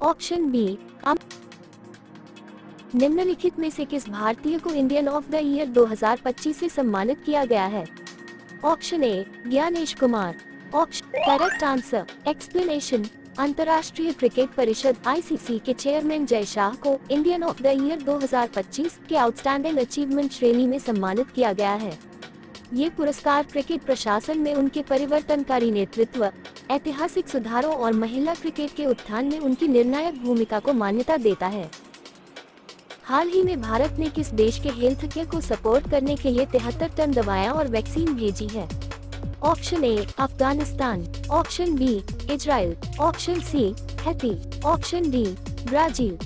Option B, निम्नलिखित में से किस भारतीय को इंडियन ऑफ द ईयर 2025 से सम्मानित किया गया है? Option A, Gyanesh Kumar. Option correct answer, explanation. अंतर्राष्ट्रीय क्रिकेट परिषद आईसीसी के चेयरमैन जय शाह को इंडियन ऑफ द ईयर 2025 के आउटस्टैंडिंग अचीवमेंट श्रेणी में सम्मानित किया गया है। ये पुरस्कार क्रिकेट प्रशासन में उनके परिवर्तनकारी नेतृत्व, ऐतिहासिक सुधारों और महिला क्रिकेट के उत्थान में उनकी निर्णायक भूमिका को मान्यता देता है। हाल ही में भारत ने किस देश के हेल्थ केयर को सपोर्ट करने के लिए 73 टन दवाएं और वैक्सीन भेजी है? Option A, Afghanistan. Option B, Israel. Option C, Haiti. Option D, Brazil.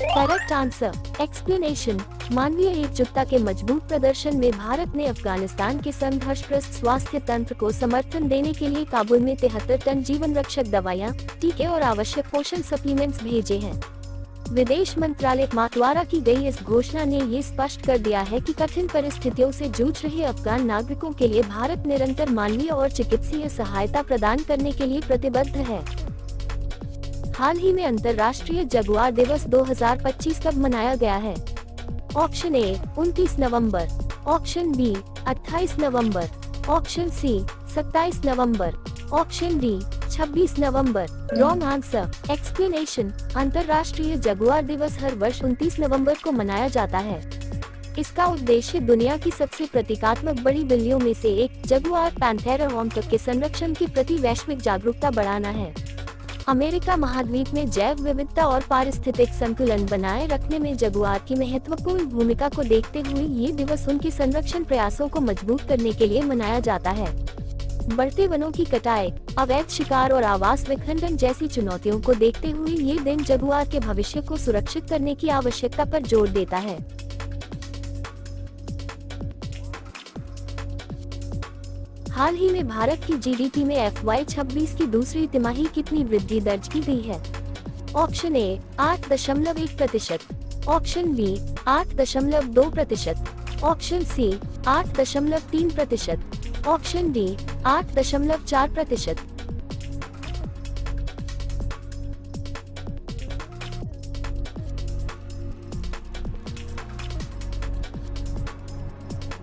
Correct answer, explanation. मानवीय एकजुटता के मजबूत प्रदर्शन में भारत ने अफगानिस्तान के संघर्षग्रस्त स्वास्थ्य तंत्र को समर्थन देने के लिए काबुल में 73 टन जीवन रक्षक दवाइयां, टीके और आवश्यक पोषण सप्लीमेंट्स भेजे हैं। विदेश मंत्रालय द्वारा की गई इस घोषणा ने ये स्पष्ट कर दिया है कि कठिन परिस्थितियों से जूझ रहे अफगान नागरिकों के लिए भारत निरंतर मानवीय और चिकित्सीय सहायता प्रदान करने के लिए प्रतिबद्ध है। हाल ही में अंतर्राष्ट्रीय जगुआर दिवस 2025 कब मनाया गया है? ऑप्शन ए, 29 नवंबर। ऑप्शन बी, 28 नवंबर। ऑप्शन सी, 27 नवंबर। ऑप्शन डी, 26 नवंबर। Wrong answer, explanation. अंतर्राष्ट्रीय जगुआर दिवस हर वर्ष 29 नवंबर को मनाया जाता है। इसका उद्देश्य दुनिया की सबसे प्रतीकात्मक बड़ी बिल्लियों में से एक जगुआर पैंथेरा ऑन्टक के संरक्षण के प्रति वैश्विक जागरूकता बढ़ाना है। अमेरिका महाद्वीप में जैव विविधता और पारिस्थितिक संतुलन बनाए रखने में जगुआर की महत्वपूर्ण भूमिका को देखते हुए ये दिवस उनके संरक्षण प्रयासों को मजबूत करने के लिए मनाया जाता है। बढ़ते वनों की कटाई, अवैध शिकार और आवास विखंडन जैसी चुनौतियों को देखते हुए ये दिन जगुआर के भविष्य को सुरक्षित करने की आवश्यकता पर जोर देता है। हाल ही में भारत की जीडीपी में FY26 की दूसरी तिमाही कितनी वृद्धि दर्ज की गई है? Option A, 8.1%। Option B, 8.2%। Option C, 8.3%। Option D, 8.4%।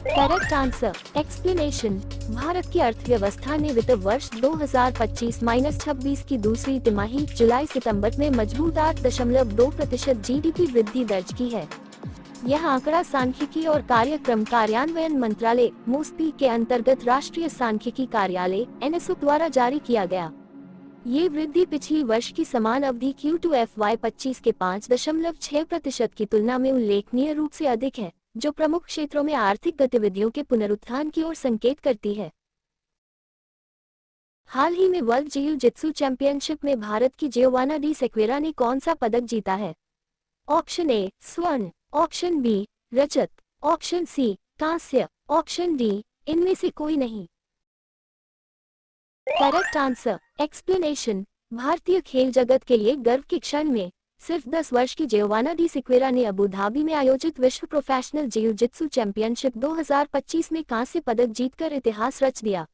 Correct answer, explanation. Bharat की अर्थव्यवस्था ने वित्त वर्ष 2025-26 की दूसरी तिमाही जुलाई सितंबर में मजबूत 8.2% जीडीपी वृद्धि दर्ज की है। यह आंकड़ा सांख्यिकी और कार्यक्रम कार्यान्वयन मंत्रालय (MOSPI) के अंतर्गत राष्ट्रीय सांख्यिकी कार्यालय (NSO) द्वारा जारी किया गया। ये वृद्धि पिछली वर्ष की समान अवधि Q2 FY25 के 5.6% की तुलना में उल्लेखनीय रूप से अधिक है, जो प्रमुख क्षेत्रों में आर्थिक गतिविधियों के पुनरुत्थान की ओर संकेत करती है। हाल ही में वर्ल्ड जिउ-जित्सु चैंपियनशिप में भारत की जियोवाना डी सेक्वेरा ने कौन सा पदक जीता है? ऑप्शन ए, स्वर्ण। ऑप्शन बी, रजत। ऑप्शन सी, कांस्य। ऑप्शन डी, इनमें से कोई नहीं। Correct answer, explanation. भारतीय खेल जगत के लिए गर्व के क्षण में सिर्फ 10 वर्ष की जियोवाना डी सेक्वेरा ने अबू धाबी में आयोजित विश्व प्रोफेशनल जिउ-जित्सु चैंपियनशिप 2025 में कांस्य पदक जीतकर इतिहास रच दिया।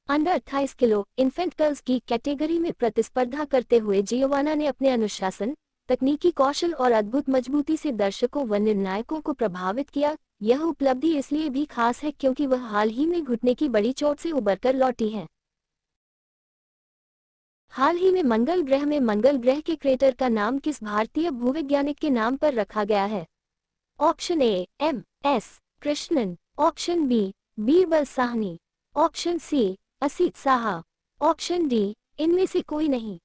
अंडर 28 किलो इन्फेंट गर्ल्स की कैटेगरी में प्रतिस्पर्धा करते हुए जियोवाना ने अपने अनुशासन, तकनीकी कौशल और अद्भुत मजबूती से दर्शकों व निर्णायकों को प्रभावित किया। यह उपलब्धि इसलिए भी खास है क्योंकि वह हाल ही में घुटने की बड़ी चोट से उबरकर लौटी हैं। हाल ही में मंगल ग्रह में मंगल ग्रह के क्रेटर का नाम किस भारतीय भूवैज्ञानिक के नाम पर रखा गया है? Option A, M.S. Krishnan. Option B, Birbal Sahni. Option C, Asit Saha. Option D, इनमें से कोई नहीं।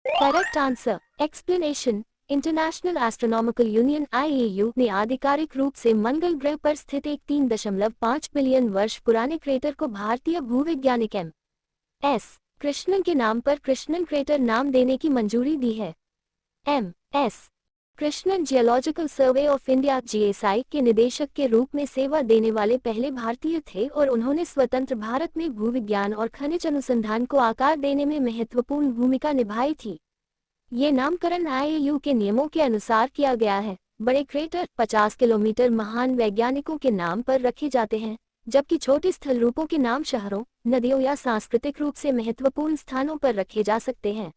Correct answer, explanation. International astronomical union (IAU) ने आधिकारिक रूप से मंगल ग्रह पर स्थित एक 3.5 बिलियन वर्ष पुराने क्रेटर को भारतीय भूवैज्ञानिक M.S. कृष्णन के नाम पर कृष्णन क्रेटर नाम देने की मंजूरी दी है। M.S. Krishnan geological survey of India (GSI) के निदेशक के रूप में सेवा देने वाले पहले भारतीय थे और उन्होंने स्वतंत्र भारत में भूविज्ञान और खनिज अनुसंधान को आकार देने में महत्वपूर्ण भूमिका निभाई थी। ये नामकरण IAU के नियमों के अनुसार किया गया है, बड़े क्रेटर 50 किलोमीटर महान वैज्ञानिकों के नाम पर रखे जाते हैं, जबकि छोटे स्थल रूपों के नाम शहरों, नदियों या सांस्कृतिक रूप से महत्वपूर्ण स्थानों पर रखे जा सकते हैं।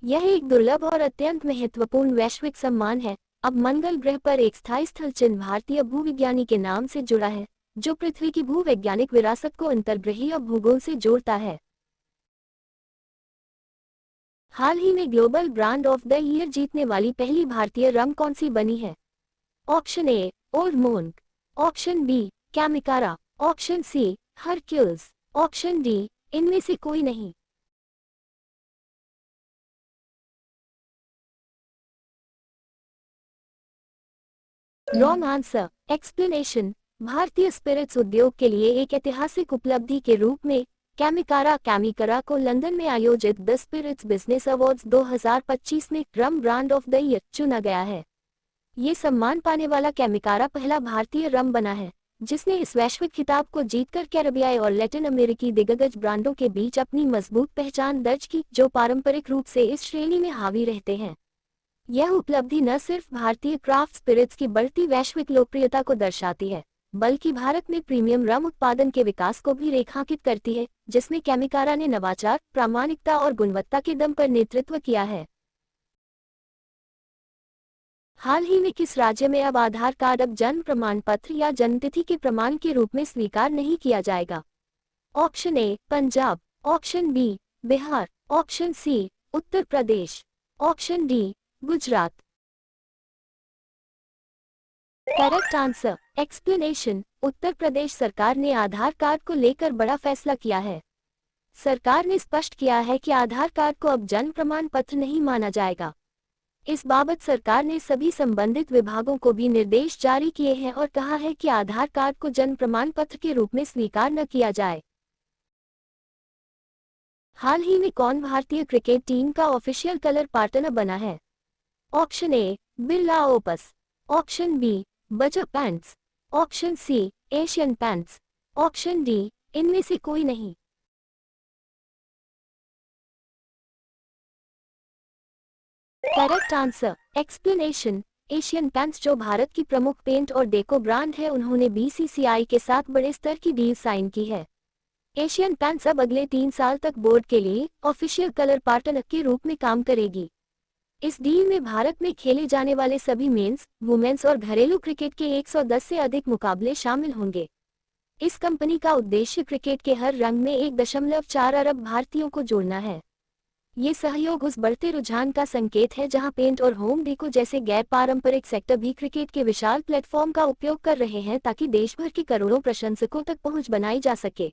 यह एक दुर्लभ और अत्यंत महत्वपूर्ण वैश्विक सम्मान है। अब मंगल ग्रह पर एक स्थायी स्थल चिन्ह भारतीय भूविज्ञानी के नाम से जुड़ा है, जो पृथ्वी की भूवैज्ञानिक विरासत को अंतर्ग्रही और भूगोल से जोड़ता है। हाल ही में global brand of the year जीतने वाली पहली भारतीय रम कौन सी बनी है? Option A Old Monk, option B Camikara, option C Hercules, option D इनमें से कोई नहीं। Wrong answer. एक्सप्लेनेशन। भारतीय स्पिरिट्स उद्योग के लिए एक ऐतिहासिक उपलब्धि के रूप में कैमिकारा को लंदन में आयोजित द स्पिरिट्स बिजनेस अवार्ड्स 2025 में रम ब्रांड ऑफ द ईयर चुना गया है। ये सम्मान पाने वाला कैमिकारा पहला भारतीय रम बना है, जिसने इस वैश्विक खिताब को जीतकर कैरेबियाई और लैटिन अमेरिकी दिग्गज ब्रांडों के बीच अपनी मजबूत पहचान दर्ज की, जो पारंपरिक रूप से इस श्रेणी में हावी रहते हैं। यह उपलब्धि न सिर्फ भारतीय क्राफ्ट स्पिरिट्स की बढ़ती वैश्विक लोकप्रियता को दर्शाती है, बल्कि भारत में प्रीमियम रम उत्पादन के विकास को भी रेखांकित करती है, जिसमें कैमिकारा ने नवाचार, प्रामाणिकता और गुणवत्ता के दम पर नेतृत्व किया है। हाल ही में किस राज्य में अब आधार कार्ड अब जन्म प्रमाण पत्र या जन्मतिथि के प्रमाण के रूप में स्वीकार नहीं किया जाएगा? Option A Punjab, option B Bihar, option C Uttar Pradesh, option D Gujarat. Correct answer. Explanation. Uttar Pradesh सरकार ने आधार कार्ड को लेकर बड़ा फैसला किया है। सरकार ने स्पष्ट किया है कि आधार कार्ड को अब जन्म प्रमाण पत्र नहीं माना जाएगा। इस बाबत सरकार ने सभी संबंधित विभागों को भी निर्देश जारी किए हैं और कहा है कि आधार कार्ड को जन्म प्रमाण पत्र के रूप में स्वीकार न किया जाए। हाल ही में कौन भारतीय क्रिकेट टीम का ऑफिशियल कलर पार्टनर बना है? Option A Birla Opus, option B Berger paints, option C Asian paints, option D इनमें से कोई नहीं। Correct answer. Explanation. Asian paints, जो भारत की प्रमुख पेंट और डेको ब्रांड है, उन्होंने बीसीसीआई के साथ बड़े स्तर की डील साइन की है। एशियन पेंट्स अब अगले 3 साल तक बोर्ड के लिए ऑफिशियल कलर पार्टनर के रूप में काम करेगी। इस डील में भारत में खेले जाने वाले सभी मेंस, वुमेन्स और घरेलू क्रिकेट के 110 से अधिक मुकाबले शामिल होंगे। इस कंपनी का उद्देश्य क्रिकेट के हर रंग में 1.4 अरब भारतीयों को जोड़ना है। ये सहयोग उस बढ़ते रुझान का संकेत है जहां पेंट और होम डेको जैसे गैर पारंपरिक सेक्टर भी क्रिकेट के विशाल प्लेटफॉर्म का उपयोग कर रहे हैं, ताकि देश भर के करोड़ों प्रशंसकों तक पहुंच बनाई जा सके।